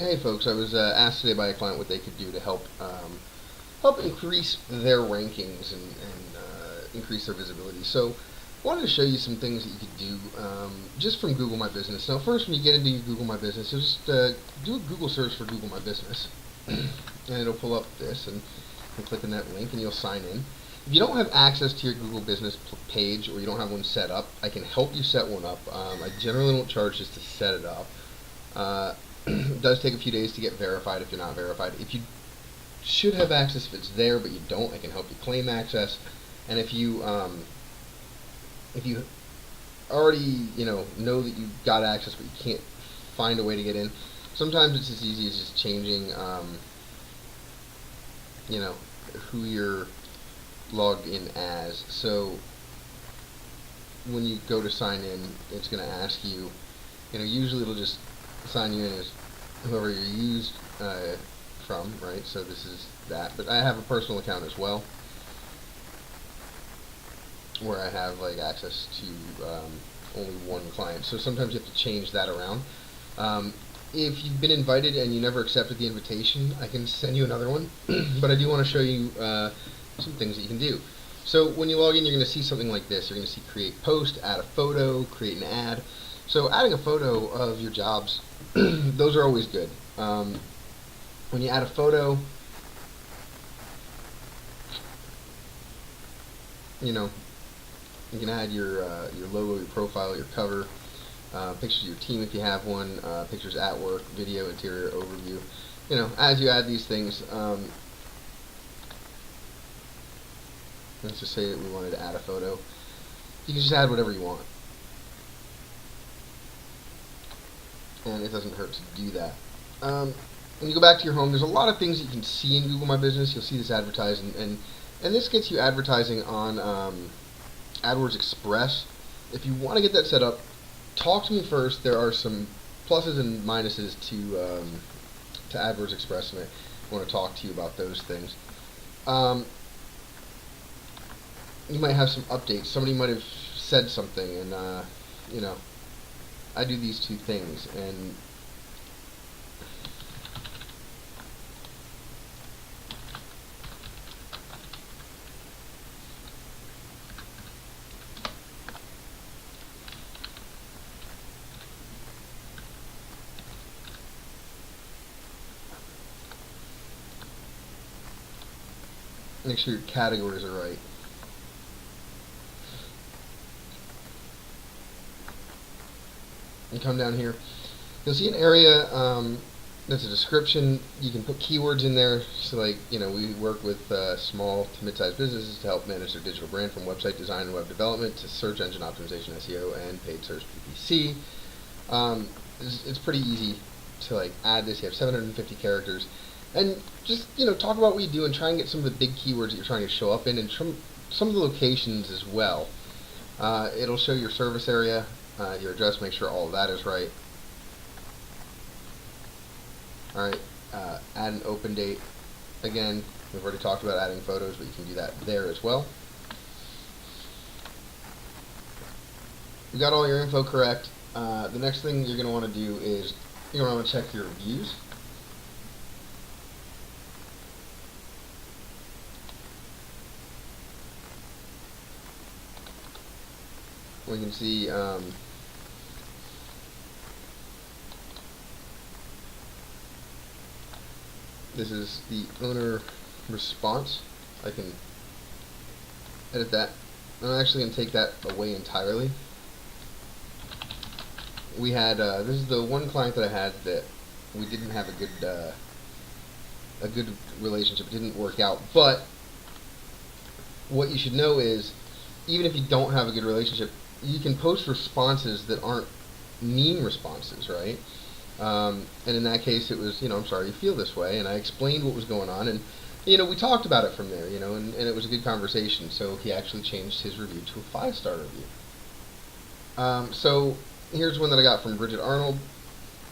Hey folks, I was asked today by a client what they could do to help increase their rankings and increase their visibility. So, I wanted to show you some things that you could do just from Google My Business. Now, first, when you get into your Google My Business, just do a Google search for Google My Business, and it'll pull up this, and click on that link, and you'll sign in. If you don't have access to your Google Business page, or you don't have one set up, I can help you set one up. I generally don't charge just to set it up. It does take a few days to get verified if you're not verified. If you should have access, if it's there but you don't, I can help you claim access. And if you already know that you got access but you can't find a way to get in, sometimes it's as easy as just changing who you're logged in as. So when you go to sign in, it's going to ask you, usually it'll just sign you in as whoever you're used from, right? So this is that. But I have a personal account as well, where I have access to only one client. So sometimes you have to change that around. If you've been invited and you never accepted the invitation, I can send you another one. But I do want to show you some things that you can do. So when you log in, you're going to see something like this. You're going to see create post, add a photo, create an ad. So adding a photo of your jobs, those are always good. When you add a photo, you can add your logo, your profile, your cover, pictures of your team if you have one, pictures at work, video, interior, overview. As you add these things, let's just say that we wanted to add a photo. You can just add whatever you want. And it doesn't hurt to do that. When you go back to your home, there's a lot of things that you can see in Google My Business. You'll see this advertised, and this gets you advertising on AdWords Express. If you want to get that set up, talk to me first. There are some pluses and minuses to AdWords Express, and I want to talk to you about those things. You might have some updates. Somebody might have said something, and I do these two things, and make sure your categories are right. And come down here, you'll see an area that's a description. You can put keywords in there. So we work with small to mid-sized businesses to help manage their digital brand, from website design and web development to search engine optimization, SEO, and paid search, PPC. It's pretty easy to add this. You have 750 characters, and just talk about what you do and try and get some of the big keywords that you're trying to show up in, and some of the locations as well. It'll show your service area, your address. Make sure all of that is right. Alright, add an open date. Again, we've already talked about adding photos, but you can do that there as well. You got all your info correct. The next thing you're going to want to do is you're going to want to check your reviews. We can see this is the owner response. I can edit that. I'm actually going to take that away entirely. We had this is the one client that I had that we didn't have a good relationship. It didn't work out. But what you should know is, even if you don't have a good relationship, you can post responses that aren't mean responses, right? And in that case, it was, I'm sorry you feel this way, and I explained what was going on, and we talked about it from there, and it was a good conversation. So he actually changed his review to a 5-star review. So here's one that I got from Bridget Arnold.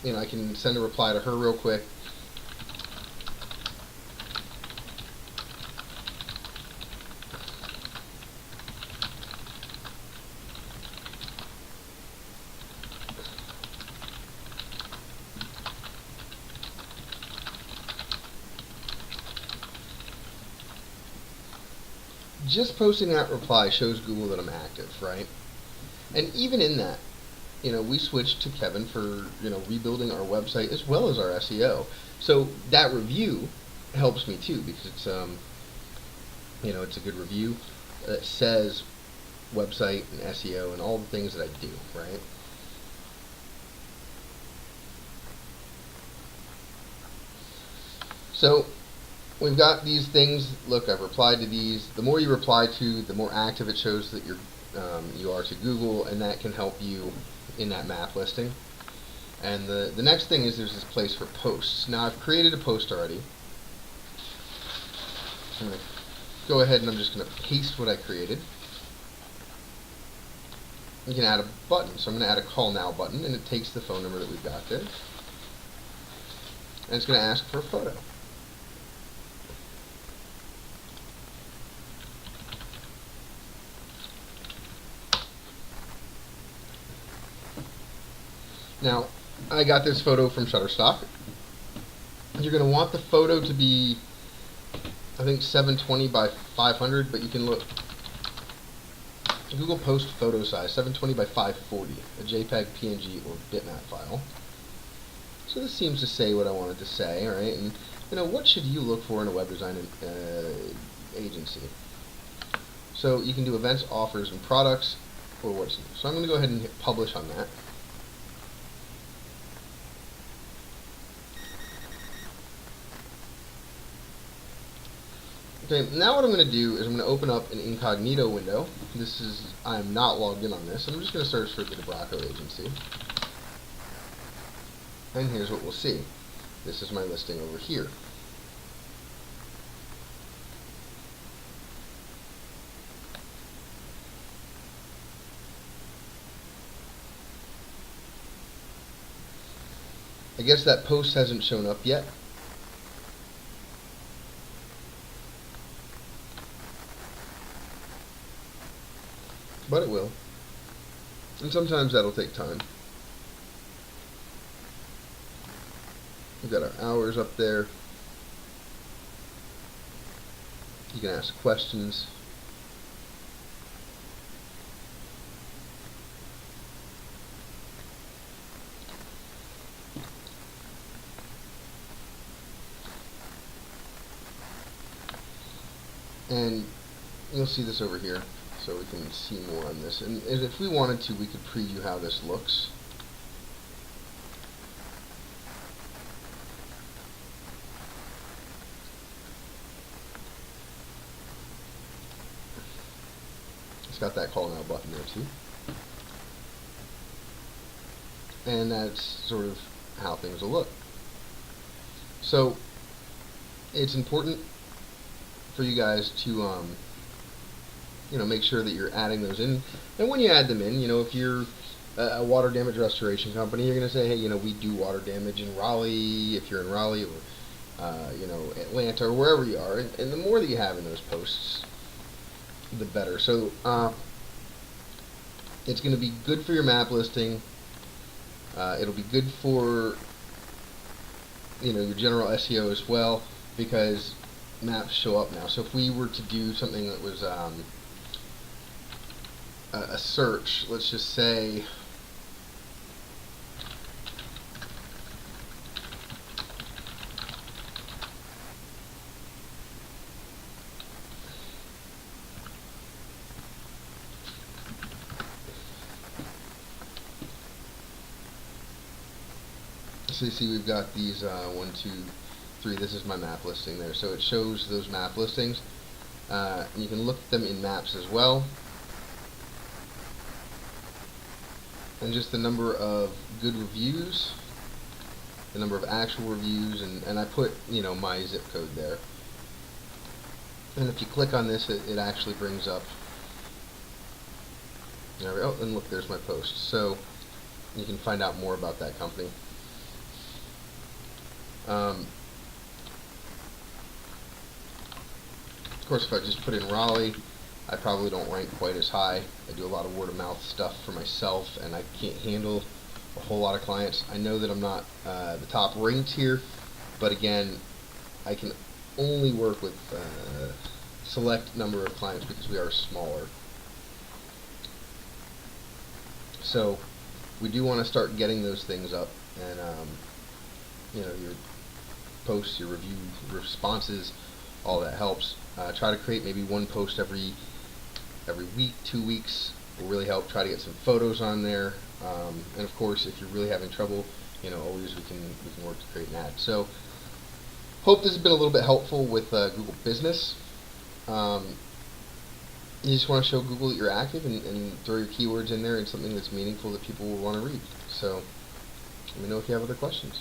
I can send a reply to her real quick. just posting that reply shows Google that I'm active, right? And even in that, we switched to Kevin for, rebuilding our website as well as our SEO. So that review helps me too, because it's, it's a good review that says website and SEO and all the things that I do, right? So we've got these things. Look, I've replied to these. The more you reply to, the more active it shows that you are to Google, and that can help you in that map listing. And the next thing is there's this place for posts. Now I've created a post already. I'm going to go ahead and I'm just going to paste what I created. You can add a button. So I'm going to add a call now button, and it takes the phone number that we've got there. And it's going to ask for a photo. Now, I got this photo from Shutterstock. You're going to want the photo to be, I think, 720 by 500, but you can look. Google Post photo size, 720 by 540, a JPEG, PNG, or bitmap file. So this seems to say what I wanted to say, right? And, what should you look for in a web design agency? So you can do events, offers, and products, or what's new. So I'm going to go ahead and hit publish on that. Okay, now what I'm going to do is I'm going to open up an incognito window. I'm not logged in on this. I'm just going to search for the DeBracco Agency. And here's what we'll see. This is my listing over here. I guess that post hasn't shown up yet. But it will. And sometimes that'll take time. We've got our hours up there. You can ask questions. And you'll see this over here, so we can see more on this. And if we wanted to, we could preview how this looks. It's got that call now button there too. And that's sort of how things will look. So it's important for you guys to make sure that you're adding those in. And when you add them in, if you're a water damage restoration company, you're going to say, hey, we do water damage in Raleigh, if you're in Raleigh, or Atlanta, or wherever you are. And the more that you have in those posts, the better. So it's going to be good for your map listing. It'll be good for your general SEO as well, because maps show up now. So if we were to do something that was a search, let's just say so you see we've got these 1, 2, 3. This is my map listing there, so it shows those map listings. You can look at them in maps as well, and just the number of good reviews, the number of actual reviews, and I put my zip code there. And if you click on this, it actually brings up. There we go. And look, there's my post. So you can find out more about that company. Of course, if I just put in Raleigh, I probably don't rank quite as high. I do a lot of word of mouth stuff for myself, and I can't handle a whole lot of clients. I know that I'm not the top ranked here, but again, I can only work with select number of clients because we are smaller. So we do want to start getting those things up, and your posts, your review responses, all that helps. Try to create maybe one post every week, 2 weeks will really help. Try to get some photos on there, and of course, if you're really having trouble, always we can work to create an ad. So hope this has been a little bit helpful with Google Business. You just want to show Google that you're active and throw your keywords in there and something that's meaningful that people will want to read. So let me know if you have other questions.